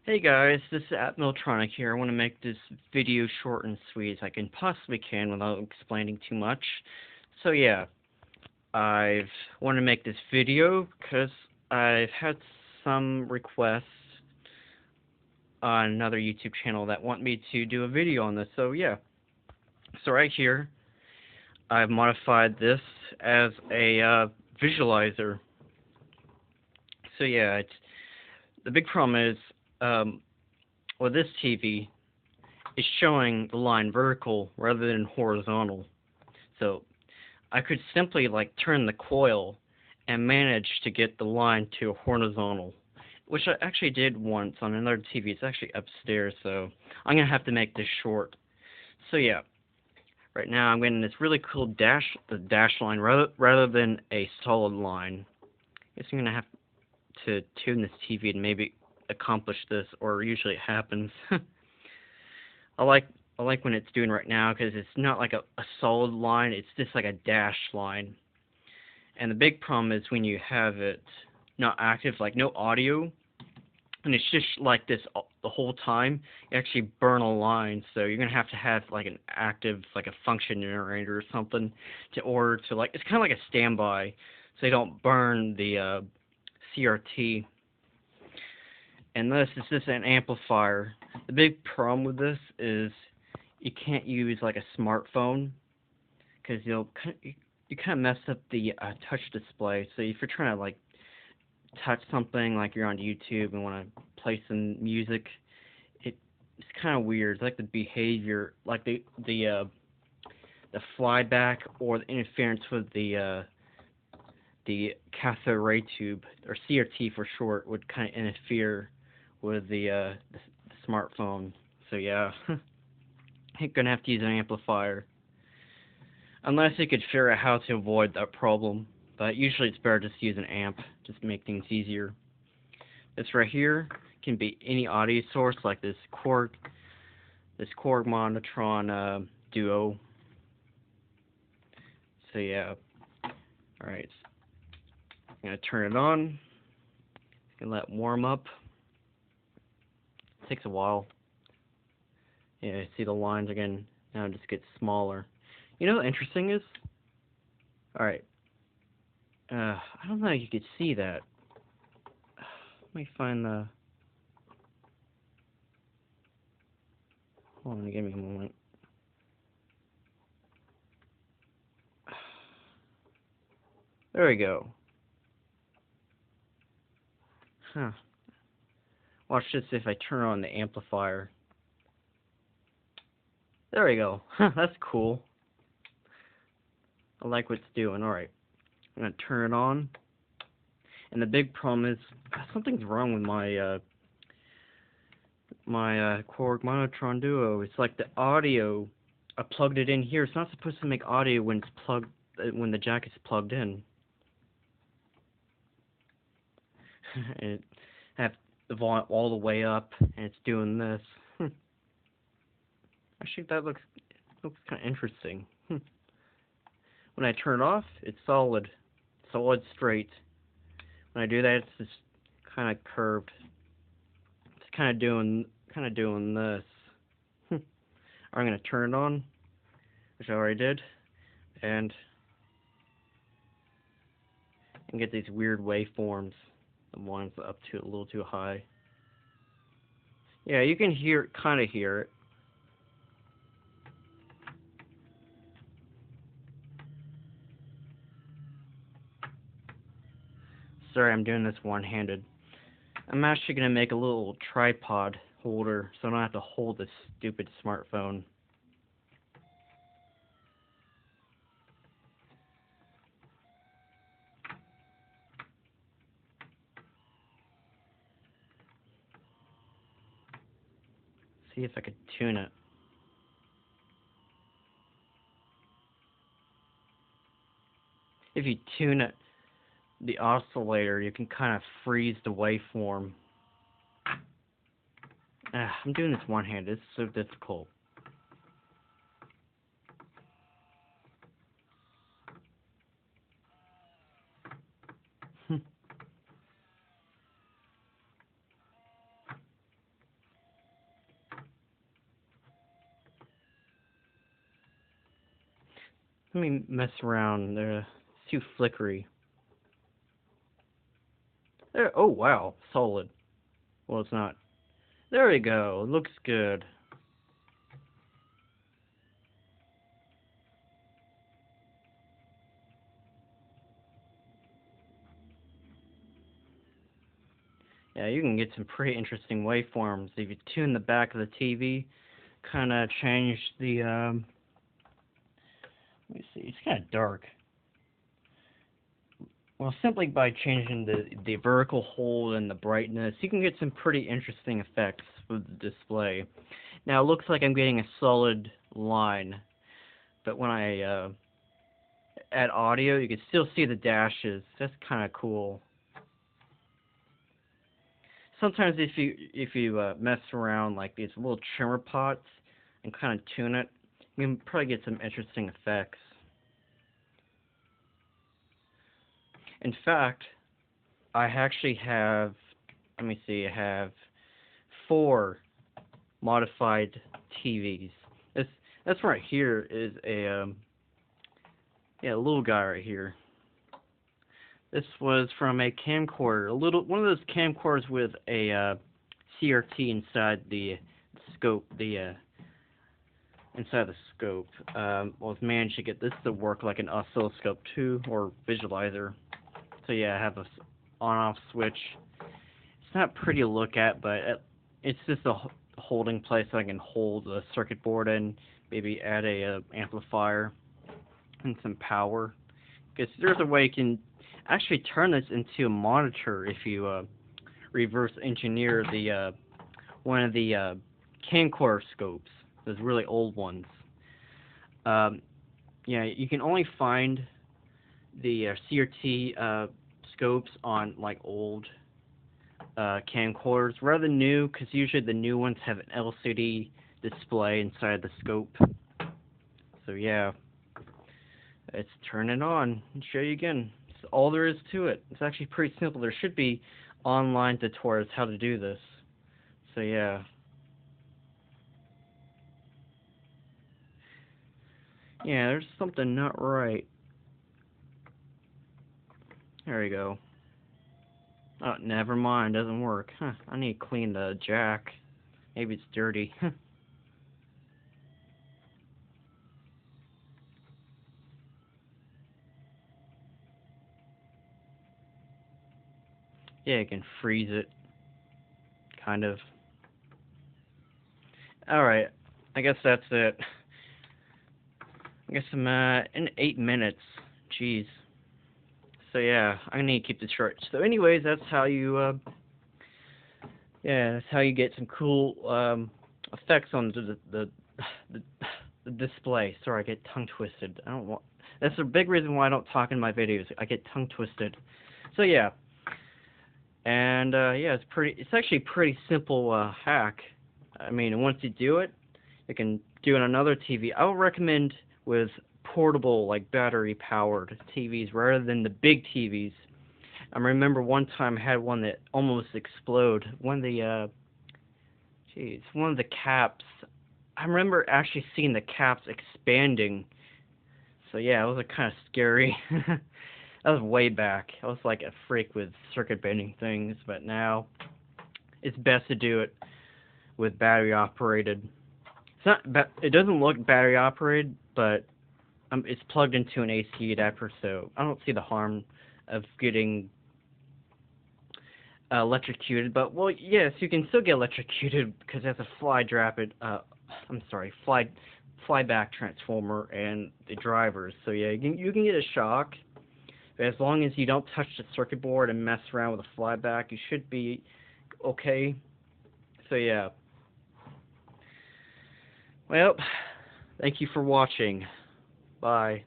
Hey guys, this is Miltronic here. I want to make this video short and sweet as I can possibly can without explaining too much. So yeah, I've wanted to make this video because I've had some requests on another YouTube channel that want me to do a video on this. So yeah, so right here, I've modified this as a visualizer. So yeah, the big problem is with this TV is showing the line vertical rather than horizontal. So I could simply like turn the coil and manage to get the line to horizontal, which I actually did once on another TV. It's actually upstairs, so I'm gonna have to make this short. So yeah, right now I'm getting this really cool the dash line rather than a solid line. I guess I'm gonna have to tune this TV and maybe accomplish this, or usually it happens. I like I like when it's doing right now because it's not like a solid line. It's just like a dash line. And the big problem is when you have it not active, like no audio, and it's just like this the whole time. You actually burn a line, so you're gonna have like an active, like a function generator or something, to order to like it's kind of like a standby, so you don't burn the CRT. And this is just an amplifier. The big problem with this is you can't use like a smartphone because you kind of mess up the touch display. So if you're trying to like touch something, like you're on YouTube and want to play some music, it's kind of weird. It's like the behavior, like the flyback or the interference with the cathode ray tube, or CRT for short, would kind of interfere with the smartphone. So yeah, I'm gonna have to use an amplifier. Unless you could figure out how to avoid that problem. But usually it's better just to use an amp, just to make things easier. This right here can be any audio source, like this Korg Monotron Duo. So yeah, alright. I'm gonna turn it on. Gonna let it warm up. It takes a while. Yeah, see the lines again. Now it just gets smaller. You know what interesting is? Alright. I don't know if you could see that. Let me find the... Hold on, give me a moment. There we go. Huh. Watch this if I turn on the amplifier. There we go. Huh, that's cool. I like what it's doing. Alright. I'm gonna turn it on. And the big problem is something's wrong with my Korg Monotron Duo. It's like the audio, I plugged it in here. It's not supposed to make audio when it's plugged, when the jack is plugged in. It have the volume all the way up, and it's doing this. Actually, that looks kind of interesting. When I turn it off, it's solid straight. When I do that, it's just kind of curved. It's kind of doing this. I'm gonna turn it on, which I already did, and get these weird waveforms. The one's up to a little too high. Yeah, you can kind of hear it. Sorry, I'm doing this one-handed. I'm actually gonna make a little tripod holder so I don't have to hold this stupid smartphone. See if I could tune it. If you tune it, the oscillator, you can kind of freeze the waveform. I'm doing this one-handed. It's so difficult. Let me mess around. They're too flickery. There. Oh wow, solid. Well, it's not. There we go. It looks good. Yeah, you can get some pretty interesting waveforms if you tune the back of the TV. Kind of change the. Let me see. It's kind of dark. Well, simply by changing the vertical hold and the brightness, you can get some pretty interesting effects with the display. Now it looks like I'm getting a solid line, but when I add audio, you can still see the dashes. That's kind of cool. Sometimes if you mess around like these little trimmer pots and kind of tune it, you can probably get some interesting effects. In fact, I actually have, let me see, I have 4 modified TVs. This right here is a yeah, a little guy right here. This was from a camcorder, one of those camcorders with a CRT inside the scope, inside the scope. Was managed to get this to work like an oscilloscope too, or visualizer. So yeah, I have a on-off switch. It's not pretty to look at, but it's just a holding place so I can hold the circuit board and maybe add a amplifier and some power. Because there's a way you can actually turn this into a monitor if you reverse engineer the one of the camcorder scopes, those really old ones. Yeah, you can only find the CRT scopes on like old camcorders, rather than new, because usually the new ones have an LCD display inside the scope. So yeah, let's turn it on and show you again. That's all there is to it. It's actually pretty simple. There should be online tutorials how to do this. So yeah. Yeah, there's something not right. There we go. Oh, never mind, doesn't work. Huh, I need to clean the jack. Maybe it's dirty. Yeah, you can freeze it. Kind of. Alright, I guess that's it. I guess I'm in 8 minutes. Jeez. So yeah, I need to keep this short. So anyways, that's how you yeah, that's how you get some cool effects on the, the display. Sorry, I get tongue twisted. I don't want. That's a big reason why I don't talk in my videos. I get tongue twisted. So yeah, and yeah, it's actually a pretty simple hack. I mean, once you do it, you can do it on another TV. I would recommend with portable, like battery-powered TVs rather than the big TVs. I remember one time I had one that almost exploded. One of the one of the caps. I remember actually seeing the caps expanding. So yeah, it was kind of scary. That was way back. I was like a freak with circuit bending things, but now it's best to do it with battery operated. It doesn't look battery operated, but it's plugged into an AC adapter, so I don't see the harm of getting electrocuted. But well, yes, you can still get electrocuted because it has a flyback transformer and the drivers. So yeah, you can get a shock. But as long as you don't touch the circuit board and mess around with the flyback, you should be okay. So yeah. Well, thank you for watching. Bye.